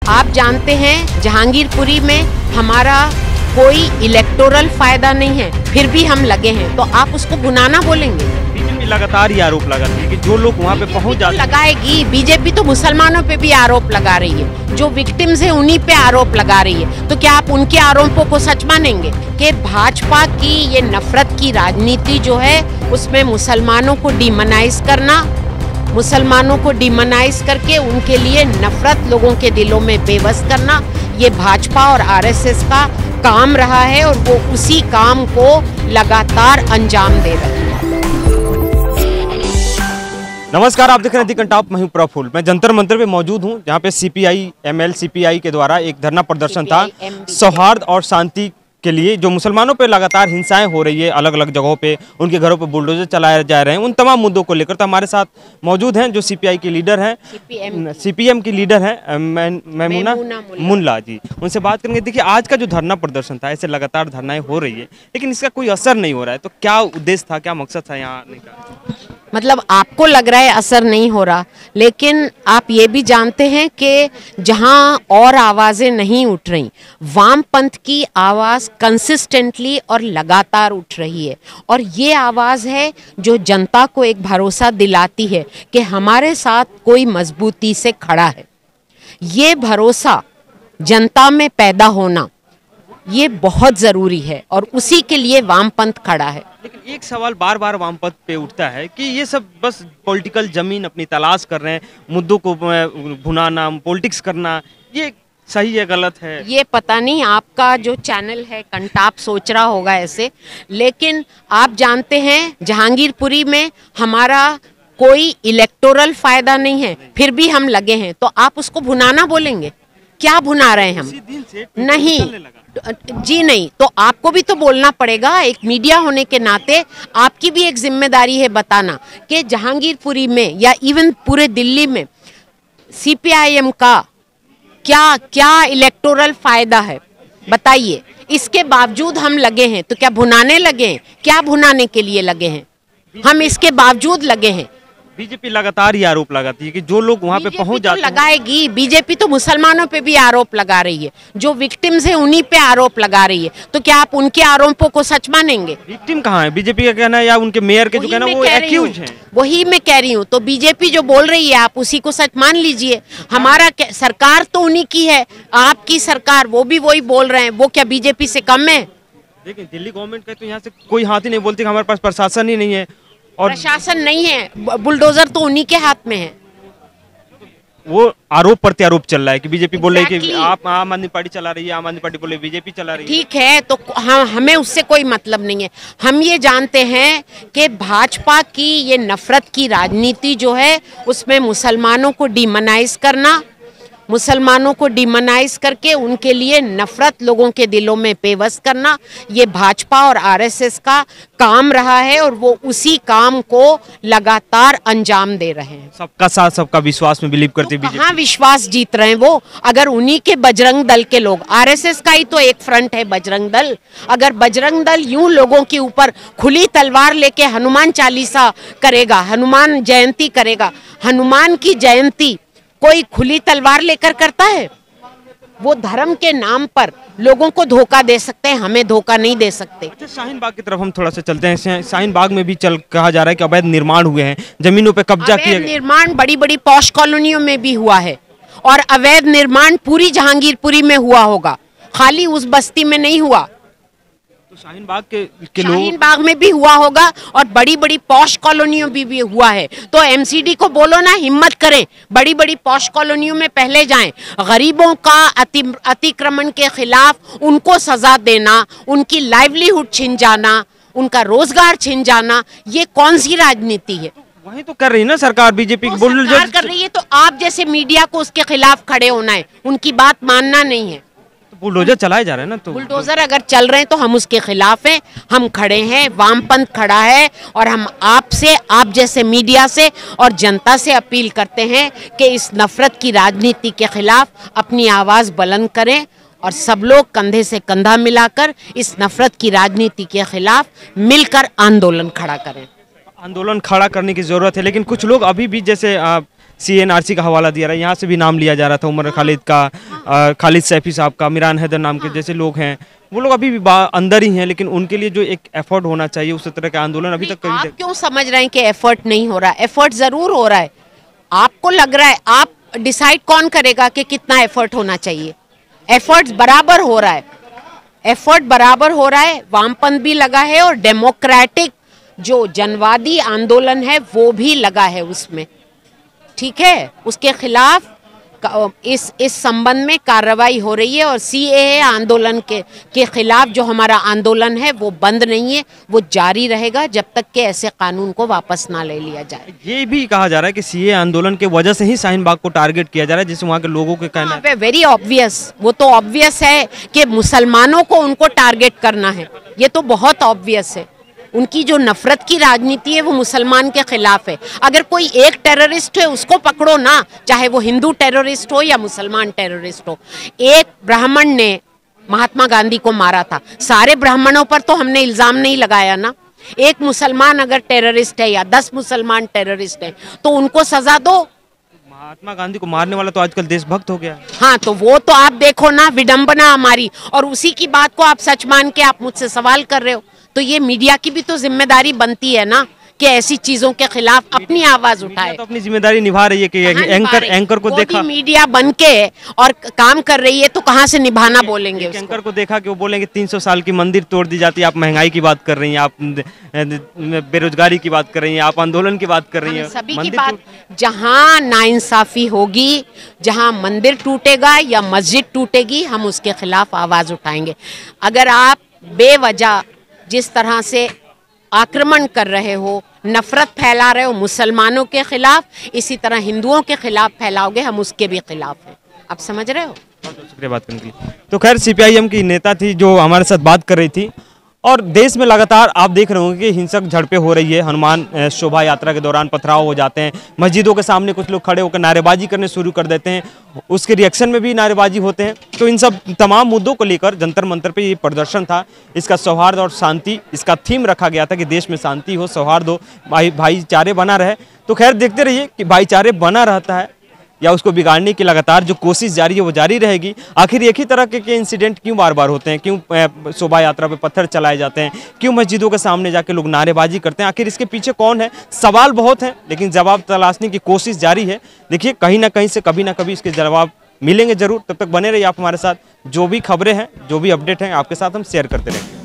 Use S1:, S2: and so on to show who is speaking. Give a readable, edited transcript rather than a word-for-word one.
S1: आप जानते हैं जहांगीरपुरी में हमारा कोई इलेक्टोरल फायदा नहीं है, फिर भी हम लगे हैं, तो आप उसको भुनाना बोलेंगे?
S2: बीजेपी लगातार ये आरोप लगाती है कि जो लोग वहाँ पे पहुँच जाते हैं।
S1: लगाएगी बीजेपी तो मुसलमानों पे भी आरोप लगा रही है, जो विक्टिम्स है उन्हीं पे आरोप लगा रही है। तो क्या आप उनके आरोपों को सच मानेंगे कि भाजपा की ये नफरत की राजनीति जो है उसमें मुसलमानों को डिमोनाइज करना, मुसलमानों को डिमोनाइज करके उनके लिए नफरत लोगों के दिलों में बेबस करना, ये भाजपा और आरएसएस का काम रहा है और वो उसी काम को लगातार अंजाम दे रहे हैं।
S2: नमस्कार, आप देख रहे हैं दी कंटाप, मैं हूं प्रफुल्ल। मैं जंतर मंतर पे मौजूद हूं जहां पे सीपीआई एमएल सीपीआई के द्वारा एक धरना प्रदर्शन था सौहार्द और शांति के लिए। जो मुसलमानों पे लगातार हिंसाएं हो रही है, अलग अलग जगहों पे उनके घरों पे बुलडोजर चलाए जा रहे हैं, उन तमाम मुद्दों को लेकर तो हमारे साथ मौजूद हैं जो सीपीआई की लीडर हैं, सीपीएम की लीडर हैं मैमूना मुल्ला जी। उनसे बात करेंगे। देखिए, आज का जो धरना प्रदर्शन था, ऐसे लगातार धरनाएं हो रही है लेकिन इसका कोई असर नहीं हो रहा है, तो क्या उद्देश्य था, क्या मकसद था यहाँ आने का?
S1: मतलब आपको लग रहा है असर नहीं हो रहा, लेकिन आप ये भी जानते हैं कि जहां और आवाजें नहीं उठ रही, वामपंथ की आवाज कंसिस्टेंटली और लगातार उठ रही है। और ये आवाज है जो जनता को एक भरोसा दिलाती है कि हमारे साथ कोई मजबूती से खड़ा है। ये भरोसा जनता में पैदा होना ये बहुत ज़रूरी है और उसी के लिए वामपंथ खड़ा है।
S2: लेकिन एक सवाल बार बार वामपंथ पे उठता है कि ये सब बस पॉलिटिकल जमीन अपनी तलाश कर रहे हैं, मुद्दों को भुनाना, पॉलिटिक्स करना, ये सही है गलत है?
S1: ये पता नहीं, आपका जो चैनल है कंटाप सोच रहा होगा ऐसे, लेकिन आप जानते हैं जहांगीरपुरी में हमारा कोई इलेक्टोरल फायदा नहीं है, फिर भी हम लगे हैं, तो आप उसको भुनाना बोलेंगे? क्या भुना रहे हैं हम? नहीं जी नहीं, तो आपको भी तो बोलना पड़ेगा। एक मीडिया होने के नाते आपकी भी एक जिम्मेदारी है बताना कि जहांगीरपुरी में या इवन पूरे दिल्ली में सीपीआईएम का क्या क्या इलेक्टोरल फायदा है, बताइए। इसके बावजूद हम लगे हैं, तो क्या भुनाने लगे हैं? क्या भुनाने के लिए लगे हैं? हम इसके बावजूद लगे हैं।
S2: बीजेपी लगातार ये आरोप लगाती है कि जो लोग वहाँ पे पहुंच जाते हैं।
S1: लगाएगी बीजेपी तो मुसलमानों पे भी आरोप लगा रही है, जो विक्टिम्स है उन्हीं पे आरोप लगा रही है। तो क्या आप उनके आरोपों को सच मानेंगे?
S2: विक्टिम कहाँ है? बीजेपी का कहना है या उनके मेयर के जो कहना है वो एक्यूज हैं?
S1: वही मैं कह रही हूँ, तो बीजेपी जो बोल रही है आप उसी को सच मान लीजिए। हमारा सरकार तो उन्हीं की है, आपकी सरकार, वो भी वही बोल रहे हैं, वो क्या बीजेपी से कम है?
S2: देखिए, दिल्ली गवर्नमेंट का तो यहाँ से कोई हाथ ही नहीं बोलती, हमारे पास प्रशासन ही नहीं है और
S1: प्रशासन नहीं है, बुलडोजर तो उन्हीं के हाथ में है।
S2: वो आरोप प्रत्यारोप चल रहा है कि बीजेपी बोल रही है कि आप आम आदमी पार्टी चला रही है, आम आदमी पार्टी बोल रही है बीजेपी चला रही है।
S1: ठीक है, तो हमें उससे कोई मतलब नहीं है। हम ये जानते हैं कि भाजपा की ये नफरत की राजनीति जो है उसमें मुसलमानों को डिमोनाइज करना, मुसलमानों को डिमोनाइज करके उनके लिए नफरत लोगों के दिलों में बेबस करना, ये भाजपा और आरएसएस का काम रहा है और वो उसी काम को लगातार अंजाम दे रहे हैं।
S2: सबका साथ सबका विश्वास में बिलीव करते बीजेपी।
S1: कहाँ विश्वास जीत रहे हैं वो? अगर उन्हीं के बजरंग दल के लोग, आरएसएस का ही तो एक फ्रंट है बजरंग दल, अगर बजरंग दल यूं लोगों के ऊपर खुली तलवार लेके हनुमान चालीसा करेगा, हनुमान जयंती करेगा, हनुमान की जयंती कोई खुली तलवार लेकर करता है? वो धर्म के नाम पर लोगों को धोखा दे सकते हैं, हमें धोखा नहीं दे सकते।
S2: अच्छा, शाहीन बाग की तरफ हम थोड़ा सा चलते हैं। शाहीन बाग में भी कहा जा रहा है कि अवैध निर्माण हुए हैं, जमीनों पे कब्जा किया गया।
S1: निर्माण बड़ी बड़ी पॉश कॉलोनियों में भी हुआ है और अवैध निर्माण पूरी जहांगीरपुरी में हुआ होगा, खाली उस बस्ती में नहीं हुआ।
S2: तो शाहीन बाग के
S1: शाहीन बाग में भी हुआ होगा और बड़ी बड़ी पॉश कॉलोनियों में भी हुआ है। तो एमसीडी को बोलो ना, हिम्मत करें, बड़ी बड़ी पॉश कॉलोनियों में पहले जाएं। गरीबों का अतिक्रमण के खिलाफ उनको सजा देना, उनकी लाइवलीहुड छिन जाना, उनका रोजगार छिन जाना, ये कौन सी राजनीति है?
S2: वही तो कर रही है ना सरकार, बीजेपी
S1: तो सरकार कर रही है, तो आप जैसे मीडिया को उसके खिलाफ खड़े होना है, उनकी बात मानना नहीं है।
S2: बुलडोजर चलाए जा रहे हैं ना, तो
S1: बुलडोजर अगर चल रहे हैं तो हम उसके खिलाफ हैं, हम खड़े हैं, वामपंथ खड़ा है और हम आपसे, आप जैसे मीडिया से और जनता से अपील करते हैं कि इस नफरत की राजनीति के खिलाफ अपनी आवाज़ बुलंद करें और सब लोग कंधे से कंधा मिलाकर इस नफरत की राजनीति के खिलाफ मिलकर आंदोलन खड़ा करें।
S2: आंदोलन खड़ा करने की जरूरत है, लेकिन कुछ लोग अभी भी जैसे CNRC का हवाला दिया रहा है, यहाँ से भी नाम लिया जा रहा था उमर खालिद का, खालिद सैफी साहब का, मिरान हैदर नाम के जैसे लोग हैं, वो लोग अभी भी अंदर ही हैं, लेकिन उनके लिए जो एक एफर्ट होना चाहिए उस तरह का आंदोलन अभी तक
S1: आप क्यों समझ रहे हैं कि एफर्ट नहीं हो रहा है? एफर्ट जरूर हो रहा है। आपको लग रहा है, आप डिसाइड कौन करेगा कि कितना एफर्ट होना चाहिए? एफर्ट बराबर हो रहा है, एफर्ट बराबर हो रहा है। वामपंथ भी लगा है और डेमोक्रेटिक जो जनवादी आंदोलन है वो भी लगा है उसमें, ठीक है। उसके खिलाफ इस संबंध में कार्रवाई हो रही है और CAA आंदोलन के खिलाफ जो हमारा आंदोलन है वो बंद नहीं है, वो जारी रहेगा जब तक कि ऐसे कानून को वापस ना ले लिया जाए।
S2: ये भी कहा जा रहा है कि CAA आंदोलन के वजह से ही शाहीन बाग को टारगेट किया जा रहा है, जिससे वहाँ के लोगों के कहना है।
S1: वेरी ऑब्वियस, वो तो ऑब्वियस है कि मुसलमानों को उनको टारगेट करना है, ये तो बहुत ऑब्वियस है। उनकी जो नफरत की राजनीति है वो मुसलमान के खिलाफ है। अगर कोई एक टेररिस्ट है उसको पकड़ो ना, चाहे वो हिंदू टेररिस्ट हो या मुसलमान टेररिस्ट हो। एक ब्राह्मण ने महात्मा गांधी को मारा था, सारे ब्राह्मणों पर तो हमने इल्जाम नहीं लगाया ना। एक मुसलमान अगर टेररिस्ट है या 10 मुसलमान टेररिस्ट है तो उनको सजा दो।
S2: महात्मा गांधी को मारने वाला तो आजकल देशभक्त हो गया।
S1: हाँ, तो वो तो आप देखो ना, विडंबना हमारी, और उसी की बात को आप सच मान के आप मुझसे सवाल कर रहे हो। तो ये मीडिया की भी तो जिम्मेदारी बनती है ना कि ऐसी चीजों के खिलाफ अपनी आवाज उठाए।
S2: तो अपनी जिम्मेदारी निभा रही है कि एंकर को देखा,
S1: मीडिया बन के और काम कर रही है तो कहाँ से निभाना बोलेंगे उसको?
S2: एंकर को देखा कि वो बोलेंगे 300 साल की मंदिर तोड़ दी जाती है, आप महंगाई की बात कर रही हैं, आप बेरोजगारी की बात कर रही हैं, आप आंदोलन की बात कर रही हैं।
S1: सभी की बात, जहाँ नाइंसाफी होगी, जहाँ मंदिर टूटेगा या मस्जिद टूटेगी, हम उसके खिलाफ आवाज उठाएंगे। अगर आप बेवजह जिस तरह से आक्रमण कर रहे हो, नफरत फैला रहे हो मुसलमानों के खिलाफ, इसी तरह हिंदुओं के खिलाफ फैलाओगे, हम उसके भी खिलाफ हैं। आप समझ रहे हो?
S2: शुक्रिया बात करने के लिए। तो खैर CPIM की नेता थी जो हमारे साथ बात कर रही थी। और देश में लगातार आप देख रहे होंगे कि हिंसक झड़पें हो रही है। हनुमान शोभा यात्रा के दौरान पथराव हो जाते हैं, मस्जिदों के सामने कुछ लोग खड़े होकर नारेबाजी करने शुरू कर देते हैं, उसके रिएक्शन में भी नारेबाजी होते हैं। तो इन सब तमाम मुद्दों को लेकर जंतर मंतर पे ये प्रदर्शन था। इसका सौहार्द और शांति, इसका थीम रखा गया था कि देश में शांति हो, सौहार्द हो, भाईचारे बना रहे। तो खैर देखते रहिए कि भाईचारे बना रहता है या उसको बिगाड़ने की लगातार जो कोशिश जारी है वो जारी रहेगी। आखिर एक ही तरह के इंसिडेंट क्यों बार बार होते हैं? क्यों शोभा यात्रा पे पत्थर चलाए जाते हैं? क्यों मस्जिदों के सामने जाके लोग नारेबाजी करते हैं? आखिर इसके पीछे कौन है? सवाल बहुत हैं, लेकिन जवाब तलाशने की कोशिश जारी है। देखिए, कहीं ना कहीं से कभी ना कभी इसके जवाब मिलेंगे जरूर। तब तक बने रहिए आप हमारे साथ। जो भी खबरें हैं, जो भी अपडेट हैं, आपके साथ हम शेयर करते रहेंगे।